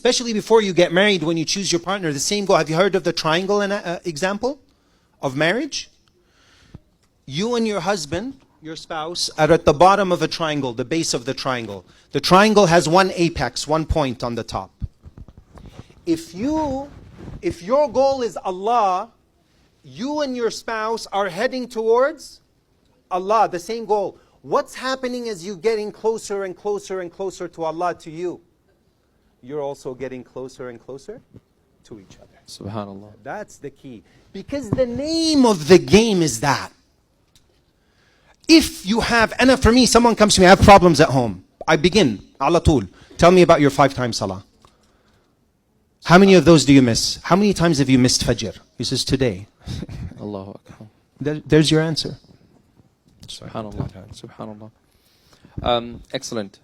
especially before you get married, when you choose your partner, the same goal. Have you heard of the triangle example of marriage? You and your husband, your spouse, are at the bottom of a triangle, the base of the triangle. The triangle has one apex, one point on the top. If your goal is Allah, you and your spouse are heading towards Allah, the same goal. What's happening as you getting closer and closer and closer to Allah, to you? You're also getting closer and closer to each other. Subhanallah. That's the key. Because the name of the game is that. If you have, and for me, someone comes to me, I have problems at home. I begin, ala tool. Tell me about your 5-time salah. How many of those do you miss? How many times have you missed Fajr? He says, today. Allahu Akbar. There's your answer. Subhanallah. Subhanallah. Excellent.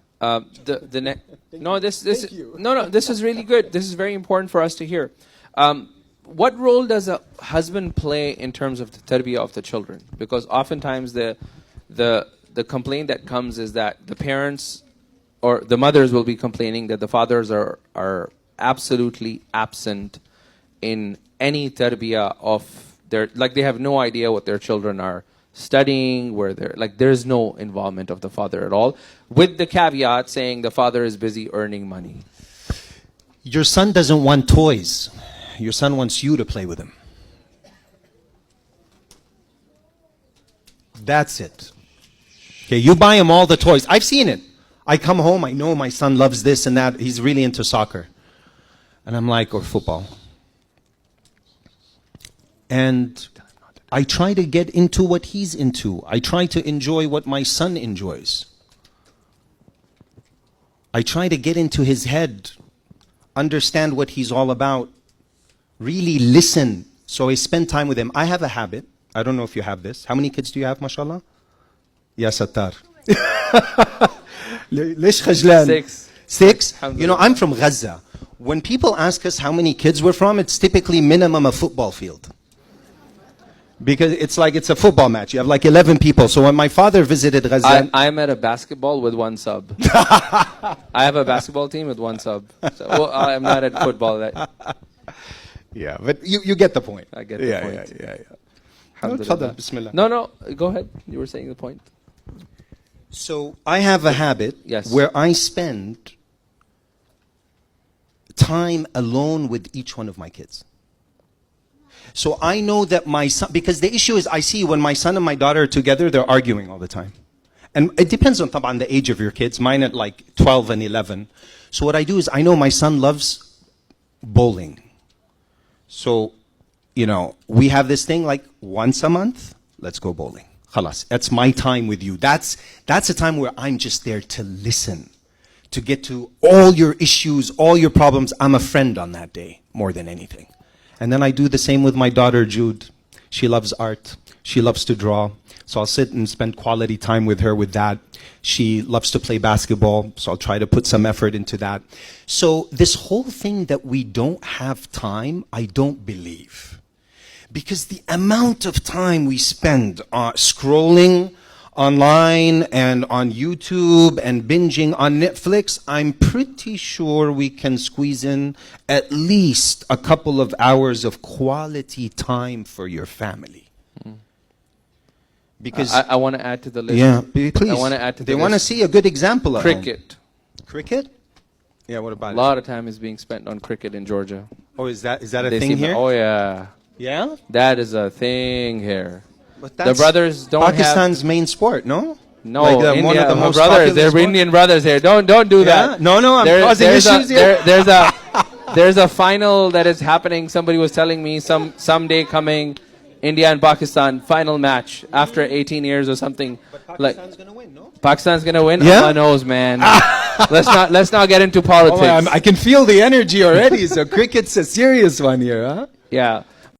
This is really good. This is very important for us to hear. What role does a husband play in terms of the tarbiyah of the children? Because oftentimes the complaint that comes is that the parents or the mothers will be complaining that the fathers are absolutely absent in any tarbiyah of their, like they have no idea what their children are studying, where they're, like there's no involvement of the father at all, with the caveat saying the father is busy earning money. Your son doesn't want toys. Your son wants you to play with him. That's it. Okay, you buy him all the toys. I've seen it. I come home, I know my son loves this and that. He's really into soccer. And I'm like, or football. And I try to get into what he's into. I try to enjoy what my son enjoys. I try to get into his head, understand what he's all about, really listen. So I spend time with him. I have a habit. I don't know if you have this. How many kids do you have, mashallah? Ya Sattar. ليش خجلان? 6. You know, I'm from Gaza. When people ask us how many kids we're from, it's typically minimum a football field. Because it's like it's a football match. You have like 11 people. So when my father visited Gaza... I'm at a basketball with 1 sub. I have a basketball team with 1 sub. So, well, I'm not at football. Yeah, but you get the point. I get the point. Yeah. No, go ahead. You were saying the point. So I have a habit where I spend time alone with each one of my kids. So I know that my son, because the issue is I see when my son and my daughter are together, they're arguing all the time. And it depends on the age of your kids. Mine at like 12 and 11. So what I do is I know my son loves bowling. So, you know, we have this thing like once a month, let's go bowling. Khalas, that's my time with you. That's a time where I'm just there to listen, to get to all your issues, all your problems. I'm a friend on that day more than anything. And then I do the same with my daughter, Jude. She loves art. She loves to draw. So I'll sit and spend quality time with her with that. She loves to play basketball, so I'll try to put some effort into that. So this whole thing that we don't have time, I don't believe. Because the amount of time we spend scrolling online and on YouTube and binging on Netflix, I'm pretty sure we can squeeze in at least a couple of hours of quality time for your family. Because I want to add to the list. Yeah, please. I want to add to the They want to see a good example of cricket. Cricket? Yeah, what about it? A lot of time is being spent on cricket in Georgia. Oh, is that a thing here? Oh, yeah. Yeah? That is a thing here. But the brothers don't Pakistan's main sport, no? No, like India, one of the most brothers, they're Indian brothers here. Don't do that. No, I'm causing issues here. There's a final that is happening. Somebody was telling me someday coming, India and Pakistan final match after 18 years or something. But Pakistan's gonna win, no? Pakistan's gonna win. Yeah? Allah knows, man. let's not get into politics. Oh, I can feel the energy already. So cricket's a serious one here, huh? Yeah.